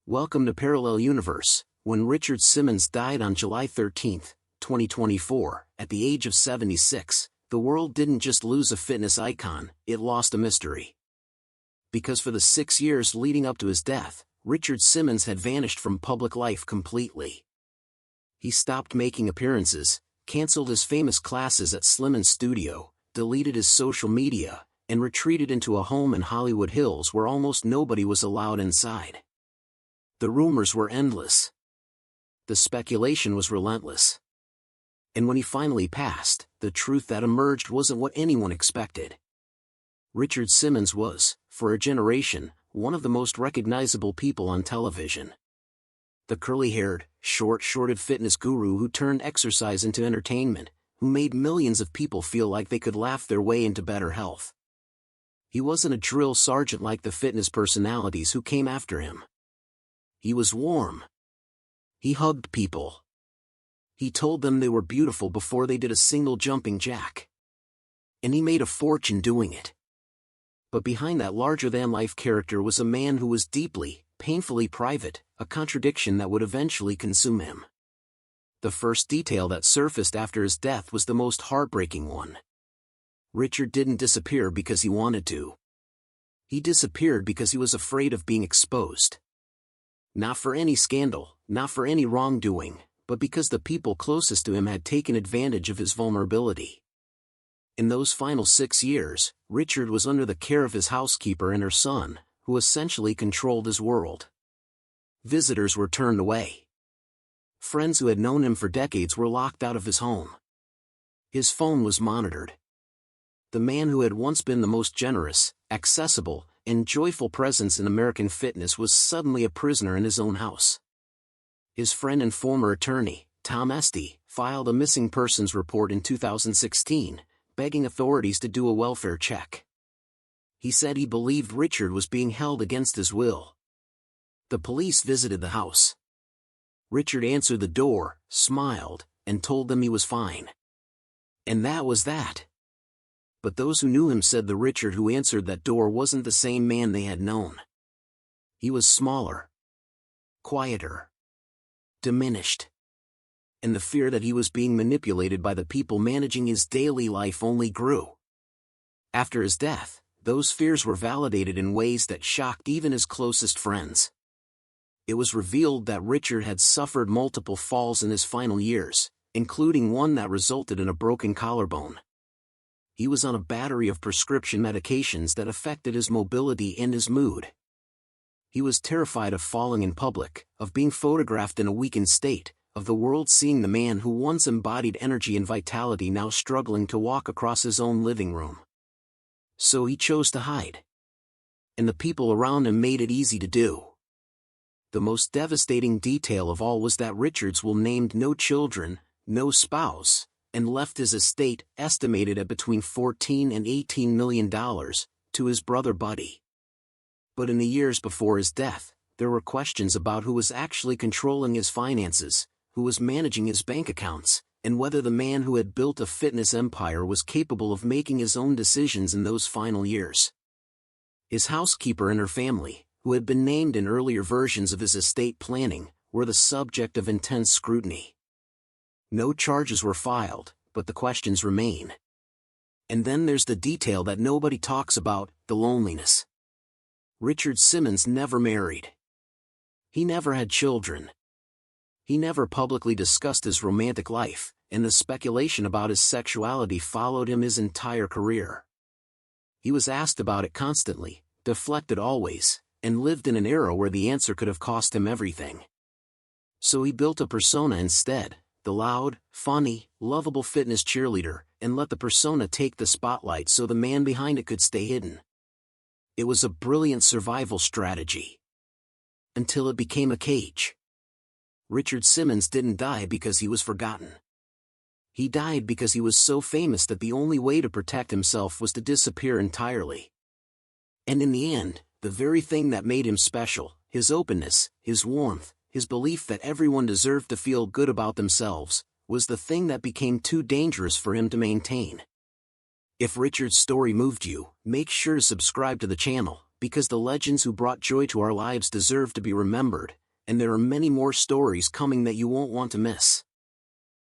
Welcome to Parallel Universe. When Richard Simmons died on July 13, 2024, at the age of 76, the world didn't just lose a fitness icon, it lost a mystery. Because for the 6 years leading up to his death, Richard Simmons had vanished from public life completely. He stopped making appearances, canceled his famous classes at Slimm's studio, deleted his social media, and retreated into a home in Hollywood Hills where almost nobody was allowed inside. The rumors were endless. The speculation was relentless. And when he finally passed, the truth that emerged wasn't what anyone expected. Richard Simmons was, for a generation, one of the most recognizable people on television. The curly-haired, short-shorted fitness guru who turned exercise into entertainment, who made millions of people feel like they could laugh their way into better health. He wasn't a drill sergeant like the fitness personalities who came after him. He was warm. He hugged people. He told them they were beautiful before they did a single jumping jack. And he made a fortune doing it. But behind that larger-than-life character was a man who was deeply, painfully private, a contradiction that would eventually consume him. The first detail that surfaced after his death was the most heartbreaking one. Richard didn't disappear because he wanted to. He disappeared because he was afraid of being exposed. Not for any scandal, not for any wrongdoing, but because the people closest to him had taken advantage of his vulnerability. In those final 6 years, Richard was under the care of his housekeeper and her son, who essentially controlled his world. Visitors were turned away. Friends who had known him for decades were locked out of his home. His phone was monitored. The man who had once been the most generous, accessible, and joyful presence in American fitness was suddenly a prisoner in his own house. His friend and former attorney, Tom Estey, filed a missing persons report in 2016, begging authorities to do a welfare check. He said he believed Richard was being held against his will. The police visited the house. Richard answered the door, smiled, and told them he was fine. And that was that. But those who knew him said the Richard who answered that door wasn't the same man they had known. He was smaller, quieter, diminished. And the fear that he was being manipulated by the people managing his daily life only grew. After his death, those fears were validated in ways that shocked even his closest friends. It was revealed that Richard had suffered multiple falls in his final years, including one that resulted in a broken collarbone. He was on a battery of prescription medications that affected his mobility and his mood. He was terrified of falling in public, of being photographed in a weakened state, of the world seeing the man who once embodied energy and vitality now struggling to walk across his own living room. So he chose to hide. And the people around him made it easy to do. The most devastating detail of all was that Richard's will named no children, no spouse, and left his estate, estimated at between $14 and $18 million, to his brother Buddy. But in the years before his death, there were questions about who was actually controlling his finances, who was managing his bank accounts, and whether the man who had built a fitness empire was capable of making his own decisions in those final years. His housekeeper and her family, who had been named in earlier versions of his estate planning, were the subject of intense scrutiny. No charges were filed, but the questions remain. And then there's the detail that nobody talks about, the loneliness. Richard Simmons never married. He never had children. He never publicly discussed his romantic life, and the speculation about his sexuality followed him his entire career. He was asked about it constantly, deflected always, and lived in an era where the answer could have cost him everything. So he built a persona instead, the loud, funny, lovable fitness cheerleader, and let the persona take the spotlight so the man behind it could stay hidden. It was a brilliant survival strategy. Until it became a cage. Richard Simmons didn't die because he was forgotten. He died because he was so famous that the only way to protect himself was to disappear entirely. And in the end, the very thing that made him special, his openness, his warmth, his belief that everyone deserved to feel good about themselves, was the thing that became too dangerous for him to maintain. If Richard's story moved you, make sure to subscribe to the channel, Because the legends who brought joy to our lives deserve to be remembered, and there are many more stories coming that you won't want to miss.